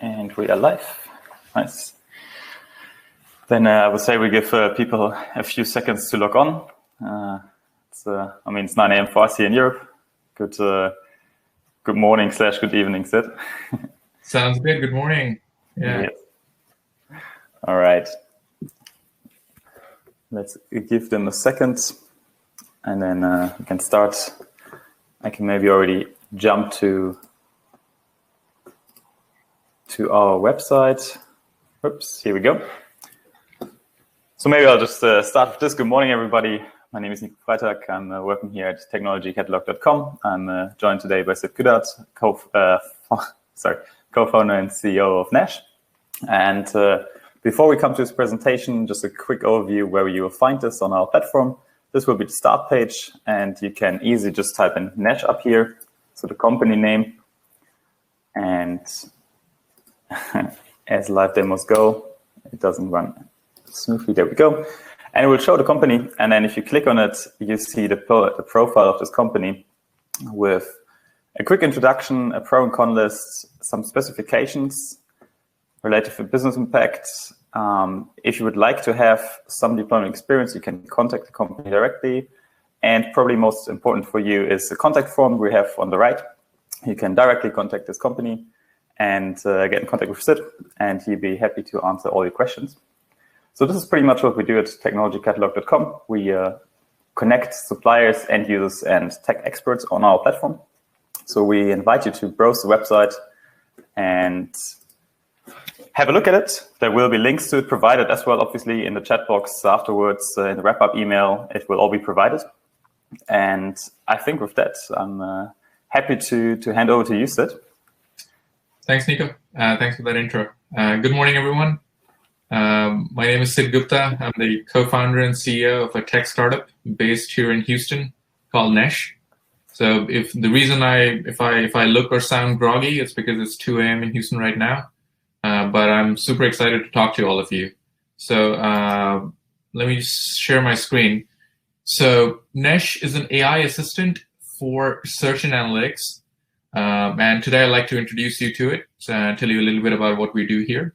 And we are live. Nice. Then I would say we give people a few seconds to log on. It's 9 a.m. for us here in Europe. Good morning / good evening, Sid. Sounds good. Good morning. Yeah. Yes. All right. Let's give them a second, and then we can start. I can maybe already jump to our website. Oops, here we go. So maybe I'll just start with this. Good morning, everybody. My name is Nico Freitag. I'm working here at TechnologyCatalogue.com. I'm joined today by Sid Goodart, co-founder and CEO of Nesh. And before we come to this presentation, just a quick overview where you will find us on our platform. This will be the start page, and you can easily just type in Nesh up here, so the company name. And as live demos go, it doesn't run smoothly. There we go. And it will show the company. And then if you click on it, you see the profile of this company with a quick introduction, a pro and con list, some specifications related to business impact. If you would like to have some deployment experience, you can contact the company directly. And probably most important for you is the contact form we have on the right. You can directly contact this company and get in contact with Sid, and he'll be happy to answer all your questions. So this is pretty much what we do at TechnologyCatalogue.com. We connect suppliers, end users, and tech experts on our platform. So we invite you to browse the website and have a look at it. There will be links to it provided as well, obviously, in the chat box afterwards, in the wrap-up email. It will all be provided. And I think with that, I'm happy to hand over to you, Sid. Thanks, Nico. Thanks for that intro. Good morning, everyone. My name is Sid Gupta. I'm the co-founder and CEO of a tech startup based here in Houston called Nesh. So if I look or sound groggy, it's because it's 2 a.m. in Houston right now. But I'm super excited to talk to all of you. So let me just share my screen. So Nesh is an AI assistant for search and analytics. And today I'd like to introduce you to it, tell you a little bit about what we do here.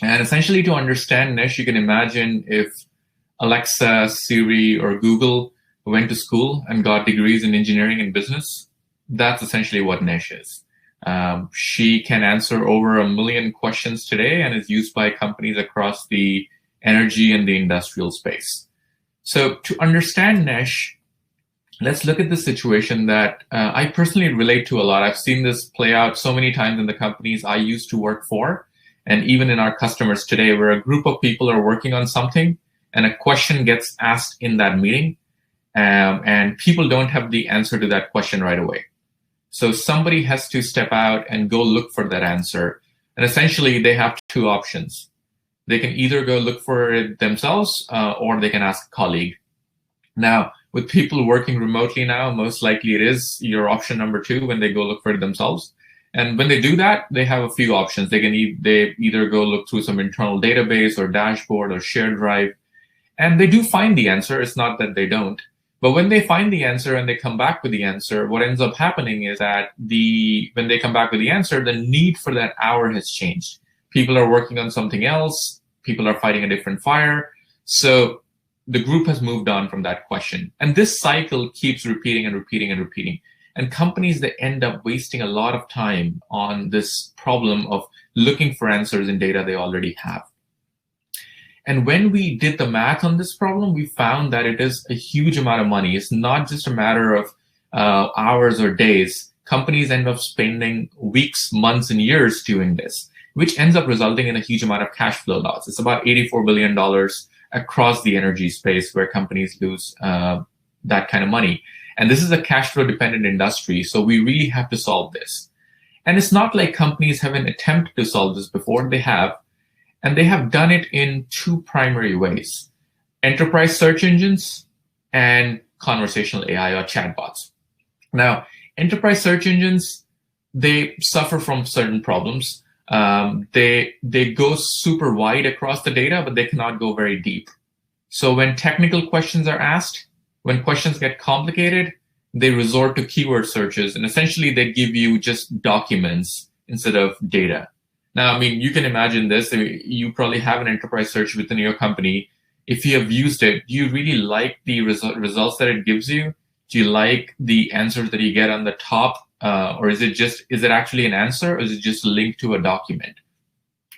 And essentially, to understand Nesh, you can imagine if Alexa, Siri, or Google went to school and got degrees in engineering and business. That's essentially what Nesh is. She can answer over 1 million questions today and is used by companies across the energy and the industrial space. So to understand Nesh, let's look at the situation that I personally relate to a lot. I've seen this play out so many times in the companies I used to work for, and even in our customers today, where a group of people are working on something and a question gets asked in that meeting, and people don't have the answer to that question right away. So somebody has to step out and go look for that answer. And essentially, they have two options. They can either go look for it themselves, or they can ask a colleague. Now, with people working remotely now, most likely it is your option number 2 when they go look for it themselves. And when they do that, they have a few options. They either go look through some internal database or dashboard or shared drive. And they do find the answer. It's not that they don't. But when they find the answer and they come back with the answer, what ends up happening is that when they come back with the answer, the need for that hour has changed. People are working on something else. People are fighting a different fire. So the group has moved on from that question. And this cycle keeps repeating and repeating and repeating. And companies that end up wasting a lot of time on this problem of looking for answers in data they already have. And when we did the math on this problem, we found that it is a huge amount of money. It's not just a matter of hours or days. Companies end up spending weeks, months, and years doing this, which ends up resulting in a huge amount of cash flow loss. It's about $84 billion across the energy space where companies lose that kind of money. And this is a cash flow dependent industry, so we really have to solve this. And it's not like companies haven't attempted to solve this before. They have. And they have done it in 2 primary ways: enterprise search engines and conversational AI or chatbots. Now, enterprise search engines, they suffer from certain problems. They go super wide across the data, but they cannot go very deep. So when technical questions are asked, when questions get complicated, they resort to keyword searches, and essentially they give you just documents instead of data. Now, I mean, you can imagine this. You probably have an enterprise search within your company. If you have used it, do you really like the results that it gives you? Do you like the answers that you get on the top? Or is it actually an answer, or is it just linked to a document?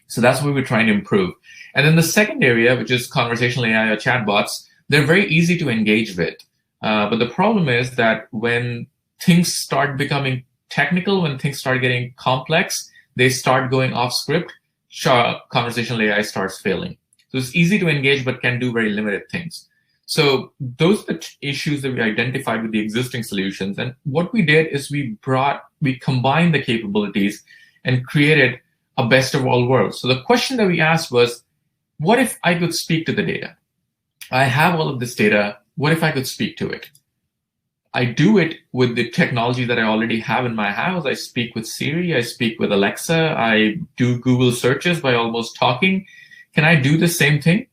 So that's what we're trying to improve. And then the second area, which is conversational AI or chatbots, they're very easy to engage with. But the problem is that when things start becoming technical, when things start getting complex, they start going off script, conversational AI starts failing. So it's easy to engage, but can do very limited things. So those are the issues that we identified with the existing solutions. And what we did is we combined the capabilities and created a best of all worlds. So the question that we asked was, what if I could speak to the data? I have all of this data. What if I could speak to it? I do it with the technology that I already have in my house. I speak with Siri. I speak with Alexa. I do Google searches by almost talking. Can I do the same thing?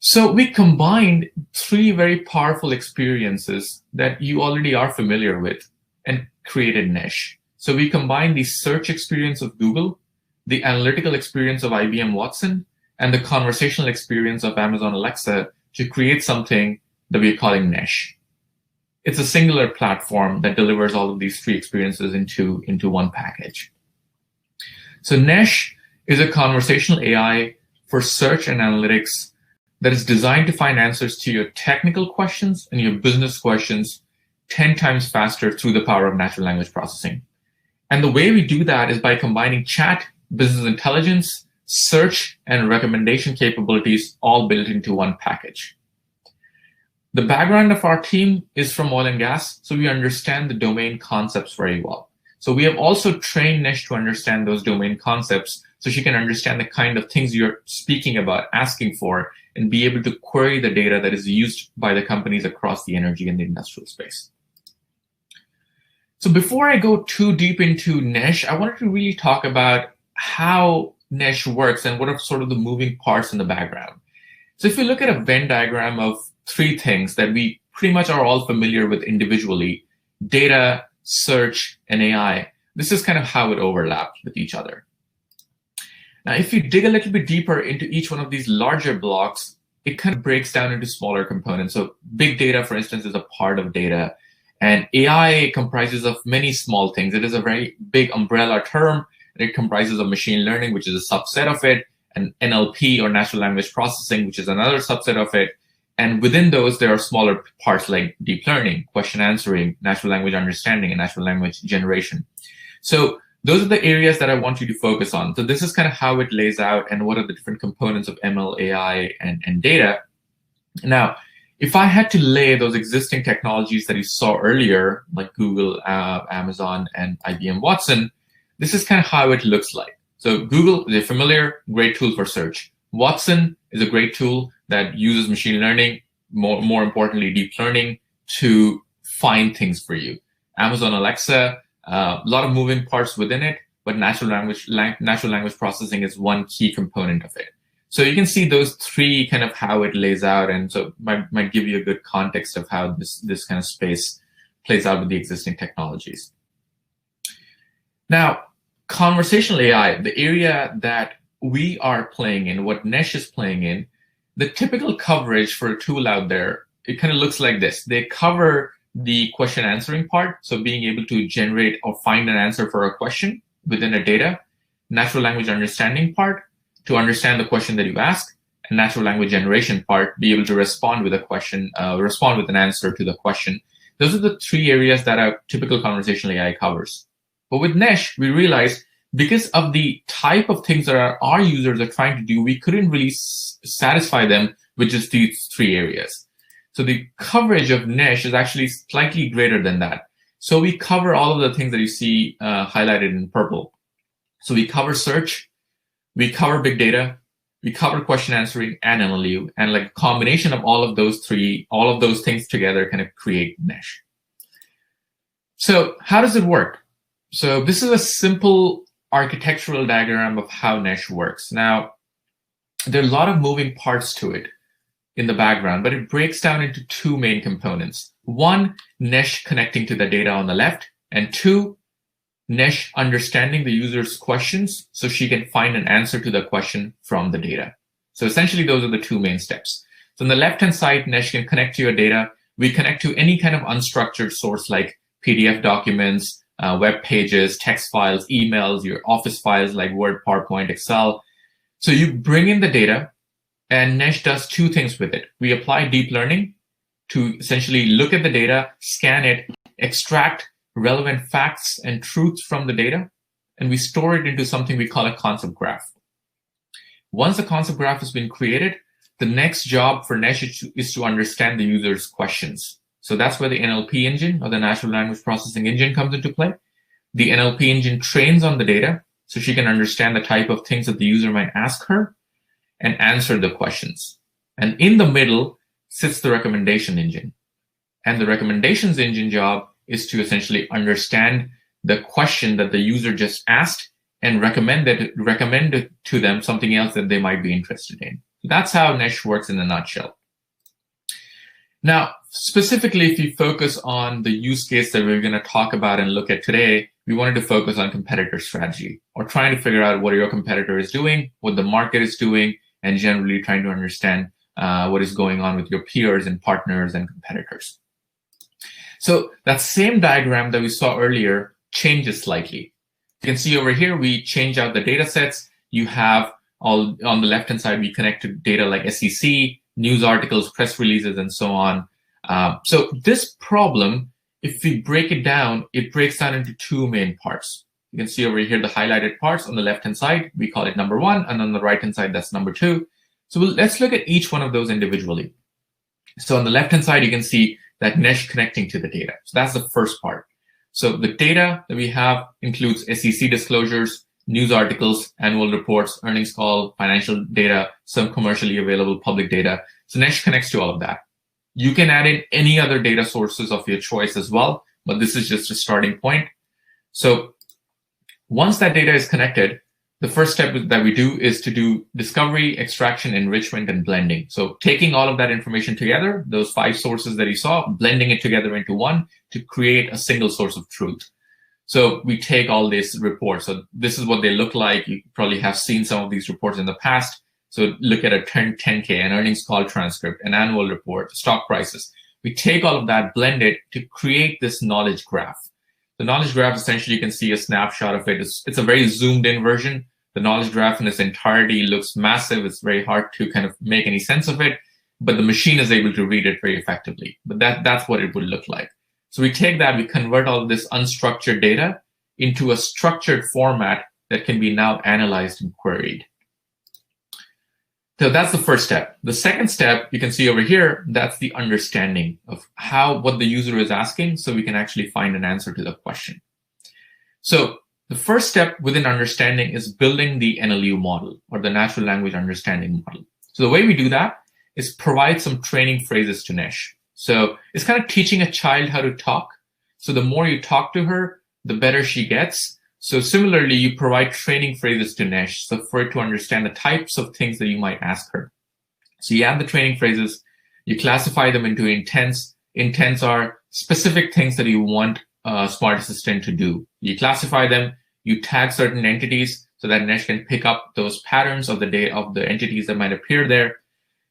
So we combined three very powerful experiences that you already are familiar with and created Nesh. So we combined the search experience of Google, the analytical experience of IBM Watson, and the conversational experience of Amazon Alexa to create something that we're calling Nesh. It's a singular platform that delivers all of these three experiences into one package. So Nesh is a conversational AI for search and analytics that is designed to find answers to your technical questions and your business questions 10 times faster through the power of natural language processing. And the way we do that is by combining chat, business intelligence, search, and recommendation capabilities all built into one package. The background of our team is from oil and gas, so we understand the domain concepts very well. So we have also trained Nesh to understand those domain concepts so she can understand the kind of things you're speaking about, asking for, and be able to query the data that is used by the companies across the energy and the industrial space. So before I go too deep into Nesh, I wanted to really talk about how Nesh works and what are sort of the moving parts in the background. So if you look at a Venn diagram of three things that we pretty much are all familiar with individually, data, search, and AI, this is kind of how it overlaps with each other. Now, if you dig a little bit deeper into each one of these larger blocks, it kind of breaks down into smaller components. So big data, for instance, is a part of data. And AI comprises of many small things. It is a very big umbrella term. And it comprises of machine learning, which is a subset of it, and NLP, or natural language processing, which is another subset of it. And within those, there are smaller parts like deep learning, question answering, natural language understanding, and natural language generation. So those are the areas that I want you to focus on. So this is kind of how it lays out and what are the different components of ML, AI, and data. Now, if I had to lay those existing technologies that you saw earlier, like Google, Amazon, and IBM Watson, this is kind of how it looks like. So Google is a familiar, great tool for search. Watson is a great tool that uses machine learning, more importantly, deep learning, to find things for you. Amazon Alexa, a lot of moving parts within it, but natural language processing is one key component of it. So you can see those three kind of how it lays out, and so might give you a good context of how this kind of space plays out with the existing technologies. Now, conversational AI, the area that we are playing in, what Nesh is playing in, the typical coverage for a tool out there, it kind of looks like this. They cover the question answering part, so being able to generate or find an answer for a question within a data, natural language understanding part, to understand the question that you ask, and natural language generation part, be able to respond with a question, respond with an answer to the question. Those are the three areas that a typical conversational AI covers. But with Nesh, we realized because of the type of things that our users are trying to do, we couldn't really satisfy them with just these three areas. So the coverage of Nesh is actually slightly greater than that. So we cover all of the things that you see highlighted in purple. So we cover search, we cover big data, we cover question answering and NLU, and like a combination of all of those things together kind of create Nesh. So how does it work? So this is a simple architectural diagram of how Nesh works. Now, there are a lot of moving parts to it in the background, but it breaks down into two main components. One, Nesh connecting to the data on the left, and two, Nesh understanding the user's questions so she can find an answer to the question from the data. So essentially, those are the two main steps. So on the left-hand side, Nesh can connect to your data. We connect to any kind of unstructured source like PDF documents, web pages, text files, emails, your office files like Word, PowerPoint, Excel. So you bring in the data, and Nesh does two things with it. We apply deep learning to essentially look at the data, scan it, extract relevant facts and truths from the data, and we store it into something we call a concept graph. Once the concept graph has been created, the next job for Nesh is to understand the user's questions. So that's where the NLP engine, or the natural language processing engine, comes into play. The NLP engine trains on the data so she can understand the type of things that the user might ask her and answer the questions. And in the middle sits the recommendation engine. And the recommendations engine job is to essentially understand the question that the user just asked and recommend to them something else that they might be interested in. That's how Nesh works in a nutshell. Now, specifically, if you focus on the use case that we're going to talk about and look at today, we wanted to focus on competitor strategy, or trying to figure out what your competitor is doing, what the market is doing, and generally trying to understand what is going on with your peers and partners and competitors. So that same diagram that we saw earlier changes slightly. You can see over here, we change out the data sets. You have all on the left-hand side, we connect to data like SEC, news articles, press releases, and so on. So this problem, if we break it down, it breaks down into two main parts. You can see over here the highlighted parts on the left-hand side, we call it number one, and on the right-hand side, that's number two. So let's look at each one of those individually. So on the left-hand side, you can see that Nesh connecting to the data. So that's the first part. So the data that we have includes SEC disclosures, news articles, annual reports, earnings call, financial data, some commercially available public data. So Nesh connects to all of that. You can add in any other data sources of your choice as well, but this is just a starting point. So once that data is connected, the first step that we do is to do discovery, extraction, enrichment, and blending. So taking all of that information together, those 5 sources that you saw, blending it together into one to create a single source of truth. So we take all these reports. So this is what they look like. You probably have seen some of these reports in the past. So look at a 10K, an earnings call transcript, an annual report, stock prices. We take all of that, blend it to create this knowledge graph. The knowledge graph, essentially, you can see a snapshot of it. It's a very zoomed in version. The knowledge graph in its entirety looks massive. It's very hard to kind of make any sense of it, but the machine is able to read it very effectively. But that's what it would look like. So we take that, we convert all of this unstructured data into a structured format that can be now analyzed and queried. So that's the first step. The second step, you can see over here, that's the understanding of what the user is asking, so we can actually find an answer to the question. So the first step within understanding is building the NLU model, or the natural language understanding model. So the way we do that is provide some training phrases to Nesh. So it's kind of teaching a child how to talk. So the more you talk to her, the better she gets. So similarly, you provide training phrases to Nesh, so for it to understand the types of things that you might ask her. So you add the training phrases, you classify them into intents. Intents are specific things that you want a smart assistant to do. You classify them, you tag certain entities so that Nesh can pick up those patterns of the entities that might appear there,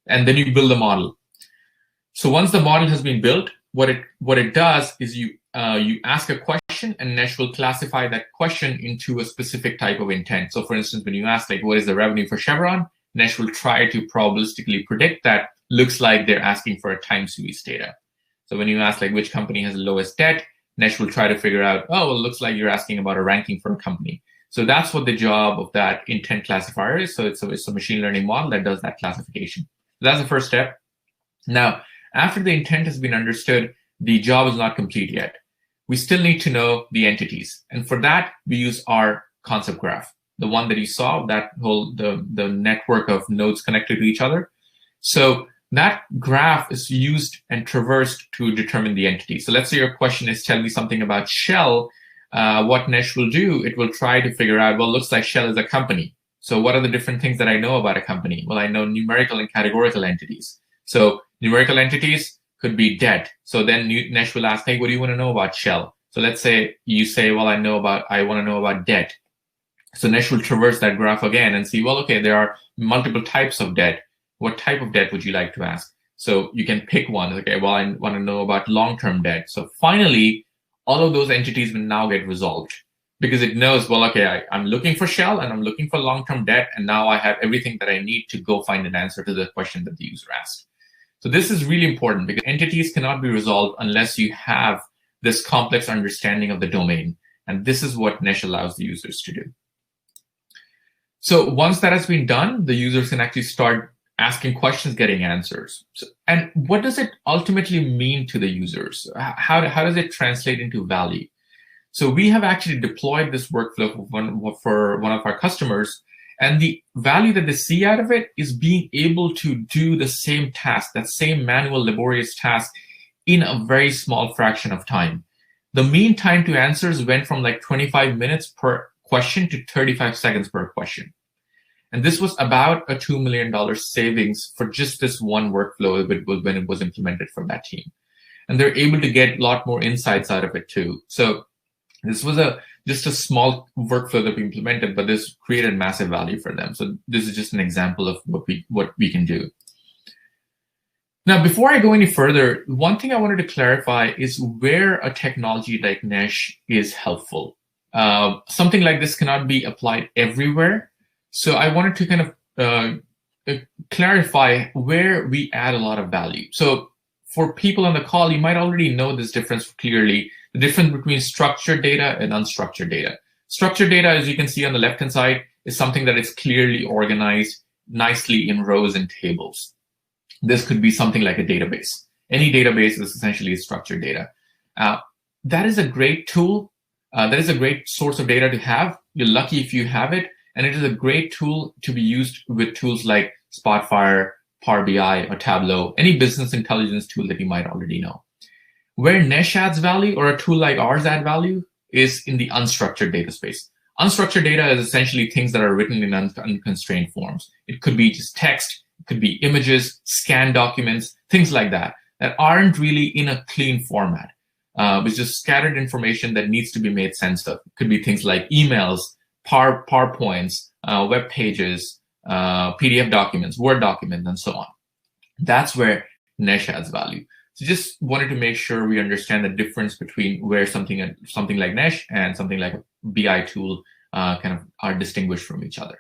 and then you build a model. So once the model has been built, what it does is you ask a question, and Nesh will classify that question into a specific type of intent. So for instance, when you ask, like, what is the revenue for Chevron, Nesh will try to probabilistically predict that looks like they're asking for a time series data. So when you ask, like, which company has the lowest debt, Nesh will try to figure out, oh, well, it looks like you're asking about a ranking for a company. So that's what the job of that intent classifier is. So it's a machine learning model that does that classification. So that's the first step. Now, after the intent has been understood, the job is not complete yet. We still need to know the entities. And for that, we use our concept graph, the one that you saw, that whole, the network of nodes connected to each other. So that graph is used and traversed to determine the entity. So let's say your question is, tell me something about Shell. What Nesh will do, it will try to figure out, well, it looks like Shell is a company. So what are the different things that I know about a company? Well, I know numerical and categorical entities. So numerical entities could be debt. So then Nesh will ask, hey, what do you want to know about Shell? So let's say you say, well, I want to know about debt. So Nesh will traverse that graph again and see, well, okay, there are multiple types of debt. What type of debt would you like to ask? So you can pick one. Okay, well, I want to know about long-term debt. So finally, all of those entities will now get resolved because it knows, well, okay, I'm looking for Shell and I'm looking for long-term debt, and now I have everything that I need to go find an answer to the question that the user asked. So this is really important because entities cannot be resolved unless you have this complex understanding of the domain. And this is what Nesh allows the users to do. So once that has been done, the users can actually start asking questions, getting answers. So, and what does it ultimately mean to the users? How does it translate into value? So we have actually deployed this workflow for one of our customers, and the value that they see out of it is being able to do the same task, that same manual, laborious task, in a very small fraction of time. The mean time to answers went from like 25 minutes per question to 35 seconds per question. And this was about a $2 million savings for just this one workflow when it was implemented for that team. And they're able to get a lot more insights out of it too. So this was just a small workflow that we implemented, but this created massive value for them. So this is just an example of what we can do. Now, before I go any further, one thing I wanted to clarify is where a technology like Nesh is helpful. Something like this cannot be applied everywhere. So I wanted to kind of clarify where we add a lot of value. So for people on the call, you might already know this difference clearly, the difference between structured data and unstructured data. Structured data, as you can see on the left-hand side, is something that is clearly organized nicely in rows and tables. This could be something like a database. Any database is essentially structured data. That is a great tool. That is a great source of data to have. You're lucky if you have it. And it is a great tool to be used with tools like Spotfire, Power BI, or Tableau, any business intelligence tool that you might already know. Where Nesh adds value, or a tool like ours add value, is in the unstructured data space. Unstructured data is essentially things that are written in unconstrained forms. It could be just text, it could be images, scanned documents, things like that aren't really in a clean format. It's just scattered information that needs to be made sense of. It could be things like emails, PowerPoints, web pages, PDF documents, Word documents, and so on. That's where Nesh adds value. So just wanted to make sure we understand the difference between where something like Nesh and something like a BI tool kind of are distinguished from each other.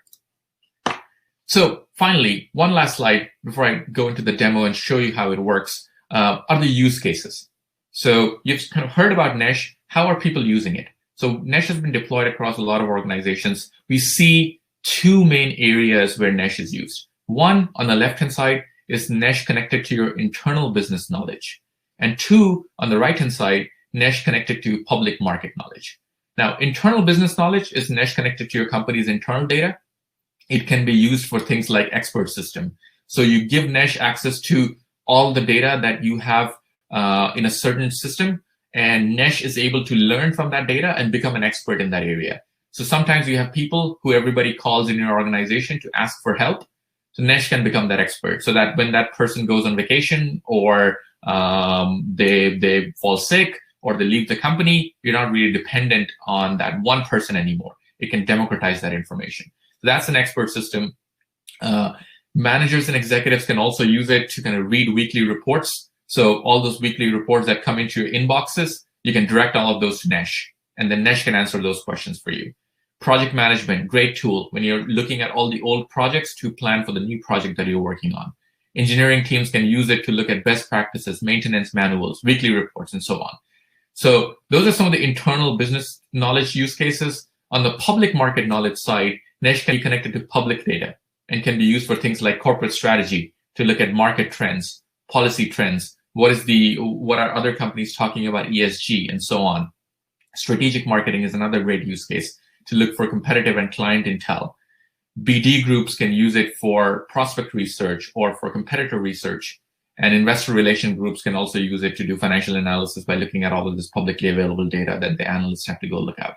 So finally, one last slide before I go into the demo and show you how it works are the use cases. So you've kind of heard about Nesh. How are people using it? So Nesh has been deployed across a lot of organizations. We see two main areas where Nesh is used. One, on the left-hand side, is Nesh connected to your internal business knowledge. And two, on the right-hand side, Nesh connected to public market knowledge. Now, internal business knowledge is Nesh connected to your company's internal data. It can be used for things like expert system. So you give Nesh access to all the data that you have in a certain system, and Nesh is able to learn from that data and become an expert in that area. So sometimes you have people who everybody calls in your organization to ask for help. So Nesh can become that expert, so that when that person goes on vacation or they fall sick or they leave the company, you're not really dependent on that one person anymore. It can democratize that information. So that's an expert system. Managers and executives can also use it to kind of read weekly reports. So all those weekly reports that come into your inboxes, you can direct all of those to Nesh, and then Nesh can answer those questions for you. Project management, great tool when you're looking at all the old projects to plan for the new project that you're working on. Engineering teams can use it to look at best practices, maintenance manuals, weekly reports, and so on. So those are some of the internal business knowledge use cases. On the public market knowledge side, Nesh can be connected to public data and can be used for things like corporate strategy to look at market trends, policy trends, what are other companies talking about ESG, and so on. Strategic marketing is another great use case to look for competitive and client intel. BD groups can use it for prospect research or for competitor research. And investor relation groups can also use it to do financial analysis by looking at all of this publicly available data that the analysts have to go look at.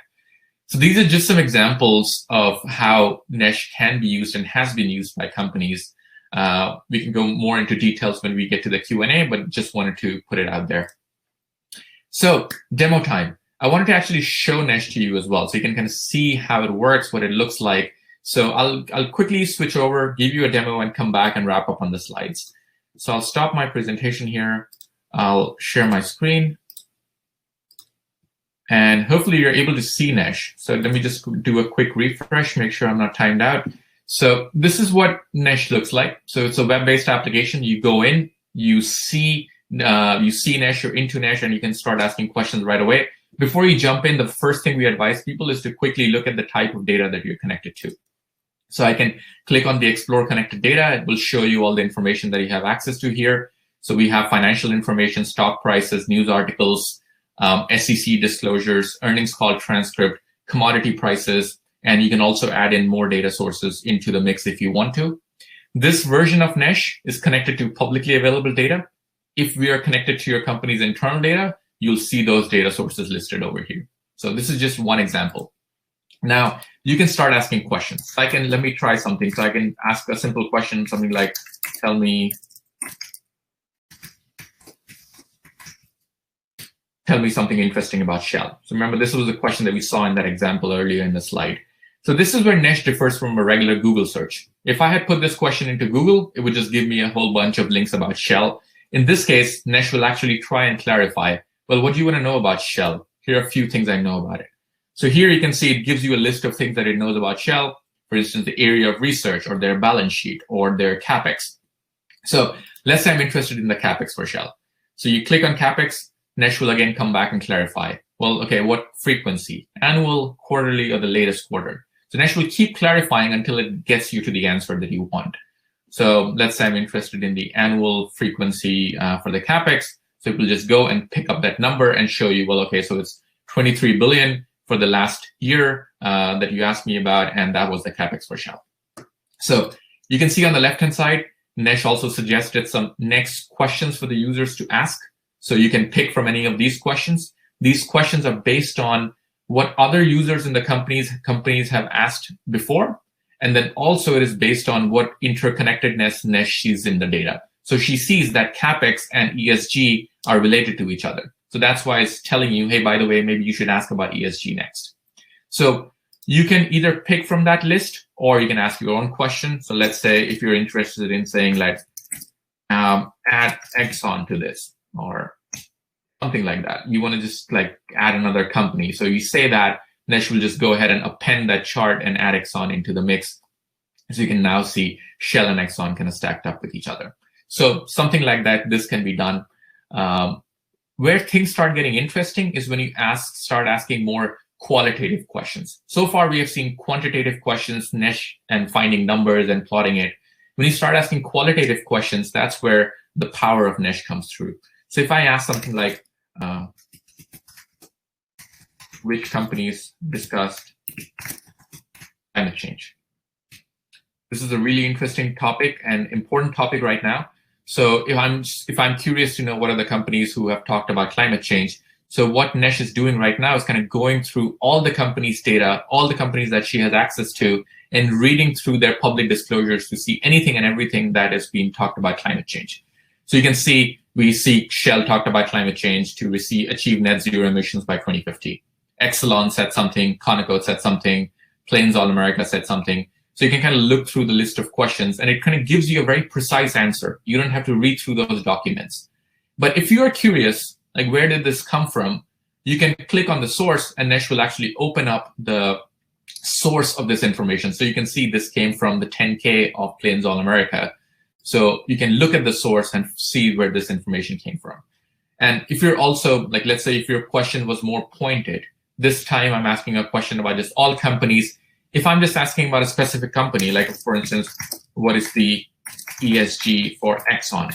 So these are just some examples of how Nesh can be used and has been used by companies. We can go more into details when we get to the Q&A, but just wanted to put it out there. So demo time. I wanted to actually show Nesh to you as well, so you can kind of see how it works, what it looks like. So I'll quickly switch over, give you a demo, and come back and wrap up on the slides. So I'll stop my presentation here. I'll share my screen. And hopefully you're able to see Nesh. So let me just do a quick refresh, make sure I'm not timed out. So this is what Nesh looks like. So it's a web-based application. You go in, you see Nesh, you're into Nesh, and you can start asking questions right away. Before you jump in, the first thing we advise people is to quickly look at the type of data that you're connected to. So I can click on the Explore Connected Data. It will show you all the information that you have access to here. So we have financial information, stock prices, news articles, SEC disclosures, earnings call transcript, commodity prices, and you can also add in more data sources into the mix if you want to. This version of Nesh is connected to publicly available data. If we are connected to your company's internal data, you'll see those data sources listed over here. So this is just one example. Now, you can start asking questions. Let me try something. So I can ask a simple question, something like, tell me something interesting about Shell. So remember, this was the question that we saw in that example earlier in the slide. So this is where Nesh differs from a regular Google search. If I had put this question into Google, it would just give me a whole bunch of links about Shell. In this case, Nesh will actually try and clarify, well, what do you want to know about Shell? Here are a few things I know about it. So here you can see it gives you a list of things that it knows about Shell. For instance, the area of research or their balance sheet or their CapEx. So let's say I'm interested in the CapEx for Shell. So you click on CapEx, Nesh will again come back and clarify. Well, okay, what frequency? Annual, quarterly, or the latest quarter? So Nesh will keep clarifying until it gets you to the answer that you want. So let's say I'm interested in the annual frequency for the CapEx. So it will just go and pick up that number and show you, well, okay, so it's 23 billion for the last year that you asked me about, and that was the CapEx for Shell. So you can see on the left-hand side, Nesh also suggested some next questions for the users to ask. So you can pick from any of these questions. These questions are based on what other users in the companies have asked before. And then also it is based on what interconnectedness Nesh sees in the data. So she sees that CapEx and ESG are related to each other. So that's why it's telling you, hey, by the way, maybe you should ask about ESG next. So you can either pick from that list or you can ask your own question. So let's say if you're interested in saying like, add Exxon to this or something like that. You want to just like add another company. So you say that, Nesh will just go ahead and append that chart and add Exxon into the mix. So you can now see Shell and Exxon kind of stacked up with each other. So something like that, this can be done. Where things start getting interesting is when you start asking more qualitative questions. So far, we have seen quantitative questions, Nesh, and finding numbers and plotting it. When you start asking qualitative questions, that's where the power of Nesh comes through. So if I ask something like, which companies discussed climate change? This is a really interesting topic and important topic right now. So if I'm curious to know what are the companies who have talked about climate change, so what Nesh is doing right now is kind of going through all the companies' data, all the companies that she has access to, and reading through their public disclosures to see anything and everything that is being talked about climate change. So you can see, we see Shell talked about climate change to achieve net zero emissions by 2050. Exelon said something, Conoco said something, Plains All America said something. So you can kind of look through the list of questions and it kind of gives you a very precise answer. You don't have to read through those documents. But if you are curious, like where did this come from, you can click on the source and Nesh will actually open up the source of this information. So you can see this came from the 10K of Plains All America. So you can look at the source and see where this information came from. And if you're also, like, let's say if your question was more pointed, this time I'm asking a question about just all companies. If I'm just asking about a specific company, like for instance, what is the ESG for Exxon?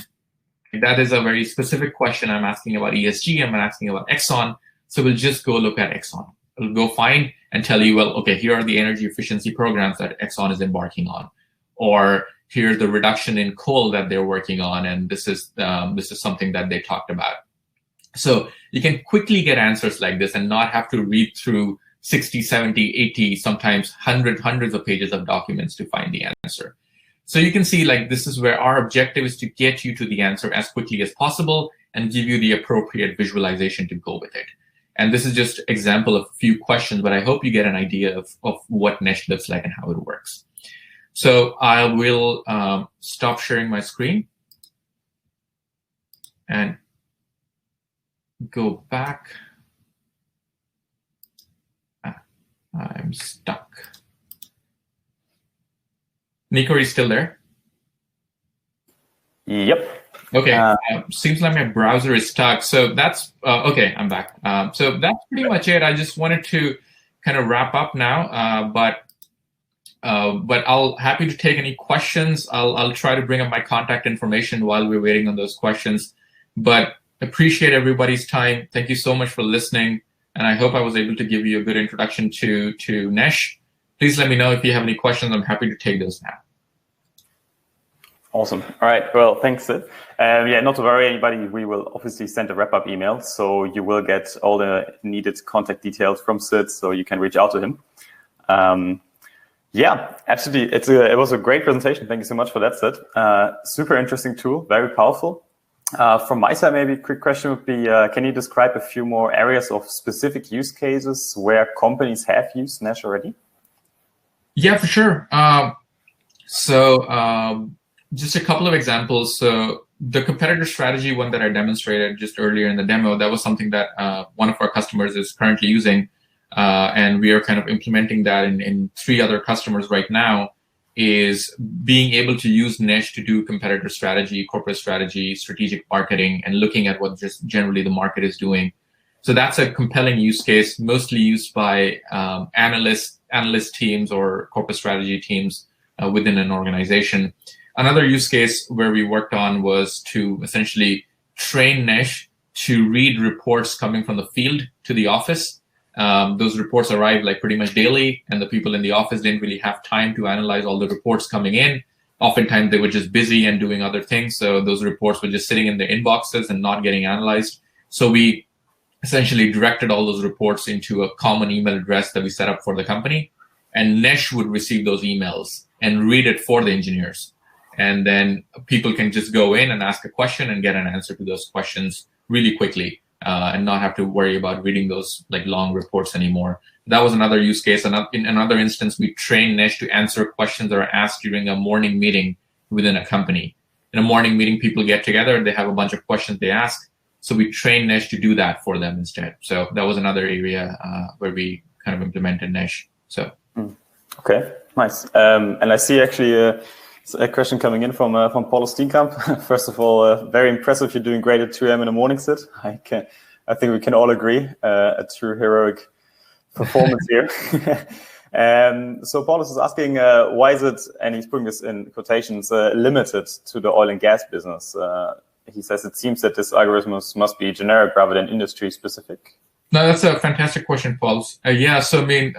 That is a very specific question. I'm asking about ESG, I'm asking about Exxon. So we'll just go look at Exxon. We'll go find and tell you, well, okay, here are the energy efficiency programs that Exxon is embarking on. Or here's the reduction in coal that they're working on, and this is something that they talked about. So you can quickly get answers like this and not have to read through 60, 70, 80, sometimes hundreds of pages of documents to find the answer. So you can see, like, this is where our objective is to get you to the answer as quickly as possible and give you the appropriate visualization to go with it. And this is just example of a few questions, but I hope you get an idea of what Nesh looks like and how it works. So I will stop sharing my screen and go back. I'm stuck. Nico, are you still there? Yep. Okay, seems like my browser is stuck. So that's, okay, I'm back. So that's pretty much it. I just wanted to kind of wrap up now, but I'll happy to take any questions. I'll try to bring up my contact information while we're waiting on those questions. But appreciate everybody's time. Thank you so much for listening. And I hope I was able to give you a good introduction to Nesh. Please let me know if you have any questions. I'm happy to take those now. Awesome. All right. Well, thanks, Sid. Yeah, not to worry, anybody. We will obviously send a wrap-up email, so you will get all the needed contact details from Sid, so you can reach out to him. Yeah, absolutely. It was a great presentation. Thank you so much for that, Sid. Super interesting tool, very powerful. From my side, maybe a quick question would be, can you describe a few more areas of specific use cases where companies have used Nesh already? Yeah, for sure. Just a couple of examples. So the competitor strategy one that I demonstrated just earlier in the demo, that was something that one of our customers is currently using. And we are kind of implementing that in 3 other customers right now, is being able to use Nesh to do competitor strategy, corporate strategy, strategic marketing, and looking at what just generally the market is doing. So that's a compelling use case, mostly used by analyst teams or corporate strategy teams within an organization. Another use case where we worked on was to essentially train Nesh to read reports coming from the field to the office. Those reports arrive like pretty much daily, and the people in the office didn't really have time to analyze all the reports coming in. Oftentimes they were just busy and doing other things, so those reports were just sitting in their inboxes and not getting analyzed. So we essentially directed all those reports into a common email address that we set up for the company, and Nesh would receive those emails and read it for the engineers. And then people can just go in and ask a question and get an answer to those questions really quickly, and not have to worry about reading those like long reports anymore. That was another use case. And in another instance, we trained Nesh to answer questions that are asked during a morning meeting within a company. In a morning meeting, people get together, they have a bunch of questions they ask. So we trained Nesh to do that for them instead. So that was another area where we kind of implemented Nesh. So. Okay, nice. And I see actually a question coming in from Paul Steenkamp. First of all, very impressive. You're doing great at 2 a.m. in the morning, Sid. I think we can all agree, a true heroic performance here. So Paul is asking, why is it, and he's putting this in quotations, limited to the oil and gas business? He says it seems that this algorithm must be generic rather than industry specific. No, that's a fantastic question, Paul. Yeah, so I mean,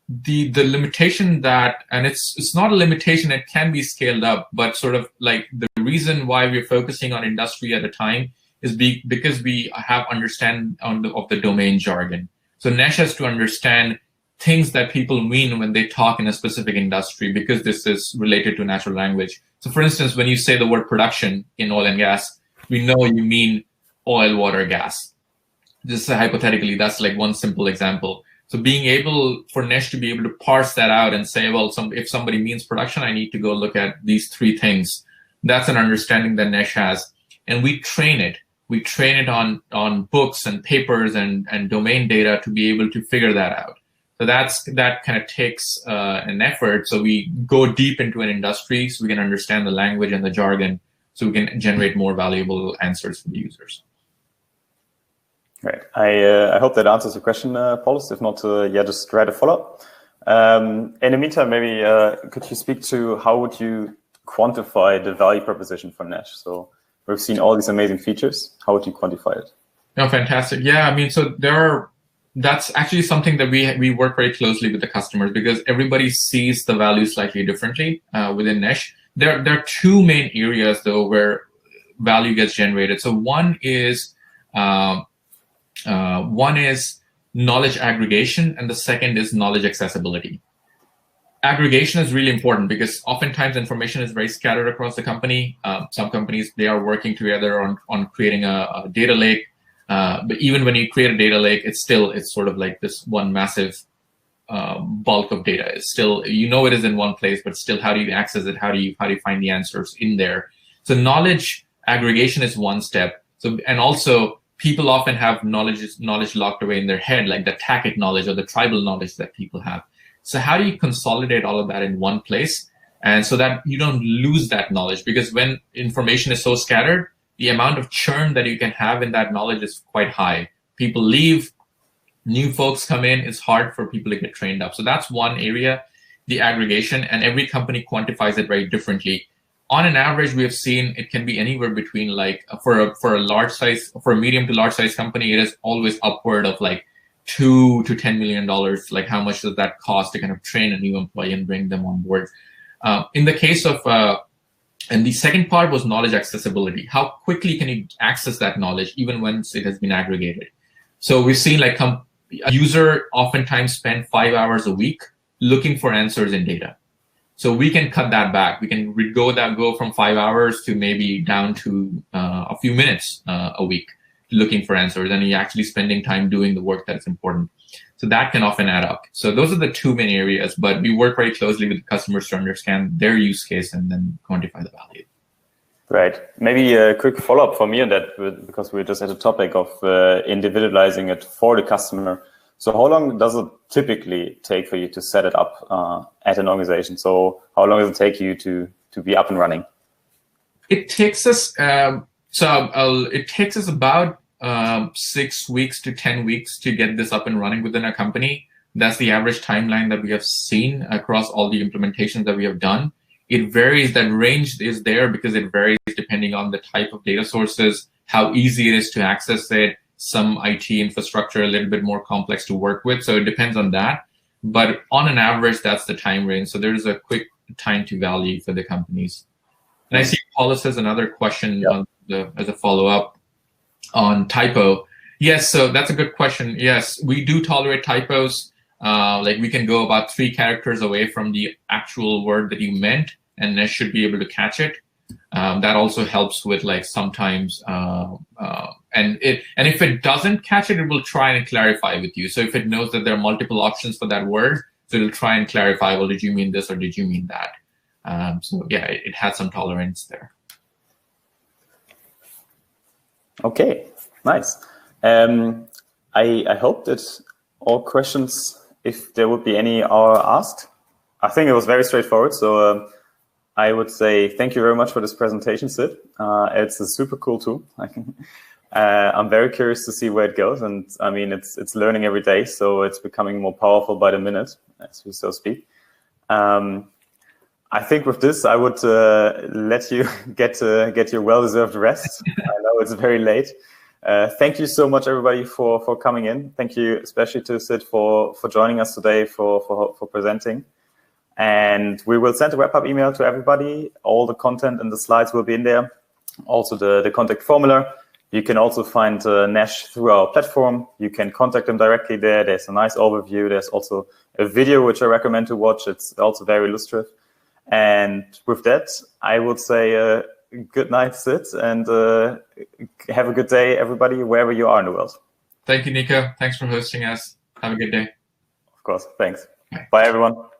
the limitation that, and it's not a limitation, it can be scaled up, but sort of like the reason why we're focusing on industry at a time is because we have understand of the domain jargon. So Nesh has to understand things that people mean when they talk in a specific industry, because this is related to natural language. So for instance, when you say the word production in oil and gas, we know you mean oil, water, gas. Just hypothetically, that's like one simple example. So being able for Nesh to be able to parse that out and say, well, if somebody means production, I need to go look at these 3 things. That's an understanding that Nesh has. And we train it. We train it on books and papers and domain data to be able to figure that out. So that kind of takes an effort. So we go deep into an industry so we can understand the language and the jargon, so we can generate more valuable answers for the users. Great. I hope that answers your question, Paulus. If not, yeah, just write a follow-up. In the meantime, maybe could you speak to how would you quantify the value proposition for Nesh? So we've seen all these amazing features. How would you quantify it? Oh, fantastic. Yeah, I mean, so that's actually something that we work very closely with the customers, because everybody sees the value slightly differently within Nesh. There are 2 main areas, though, where value gets generated. So one is knowledge aggregation, and the second is knowledge accessibility. Aggregation is really important because oftentimes information is very scattered across the company. Some companies, they are working together on creating a data lake. But even when you create a data lake, it's sort of like this one massive bulk of data. It's still, it is in one place, but still, how do you access it? How do you find the answers in there? So knowledge aggregation is one step. So, and also people often have knowledge locked away in their head, like the tacit knowledge or the tribal knowledge that people have. So how do you consolidate all of that in one place? And so that you don't lose that knowledge, because when information is so scattered, the amount of churn that you can have in that knowledge is quite high. People leave, new folks come in, it's hard for people to get trained up. So that's one area, the aggregation, and every company quantifies it very differently. On an average, we have seen it can be anywhere between, like, for a medium to large size company, it is always upward of like $2 to $10 million. Like, how much does that cost to kind of train a new employee and bring them on board? In the case of, and the second part was knowledge accessibility. How quickly can you access that knowledge, even once it has been aggregated? So we've seen, like, a user oftentimes spend 5 hours a week looking for answers in data. So we can cut that back. We can go from 5 hours to maybe down to a few minutes a week looking for answers, and you're actually spending time doing the work that's important. So that can often add up. So those are the two main areas, but we work very closely with the customers to understand their use case and then quantify the value. Right. Maybe a quick follow-up for me on that, because we just had a topic of individualizing it for the customer. So how long does it typically take for you to set it up at an organization? So how long does it take you to be up and running? It takes us about 6 weeks to 10 weeks to get this up and running within a company. That's the average timeline that we have seen across all the implementations that we have done. It varies. That range is there because it varies depending on the type of data sources, how easy it is to access it, some IT infrastructure a little bit more complex to work with. So it depends on that. But on an average, that's the time range. So there's a quick time to value for the companies. And I see Paulus has another question as a follow-up on typo. Yes, so that's a good question. Yes, we do tolerate typos. Like, we can go about 3 characters away from the actual word that you meant, and Nesh should be able to catch it. That also helps with, like, sometimes, and if it doesn't catch it, it will try and clarify with you. So if it knows that there are multiple options for that word, so it'll try and clarify, well, did you mean this or did you mean that? So yeah, it has some tolerance there. Okay, nice. I hope that all questions, if there would be any, are asked. I think it was very straightforward. So I would say thank you very much for this presentation, Sid. It's a super cool tool. I'm very curious to see where it goes. And I mean, it's learning every day. So it's becoming more powerful by the minute, as we so speak. I think with this, I would let you get your well-deserved rest. I know it's very late. Thank you so much, everybody, for coming in. Thank you especially to Sid for joining us today, for presenting. And we will send a wrap-up email to everybody. All the content and the slides will be in there. Also the contact formula. You can also find Nesh through our platform. You can contact them directly there. There's a nice overview. There's also a video which I recommend to watch. It's also very illustrative. And with that, I would say good night, Sid, and have a good day, everybody, wherever you are in the world. Thank you, Nico. Thanks for hosting us. Have a good day. Of course. Thanks. Bye everyone.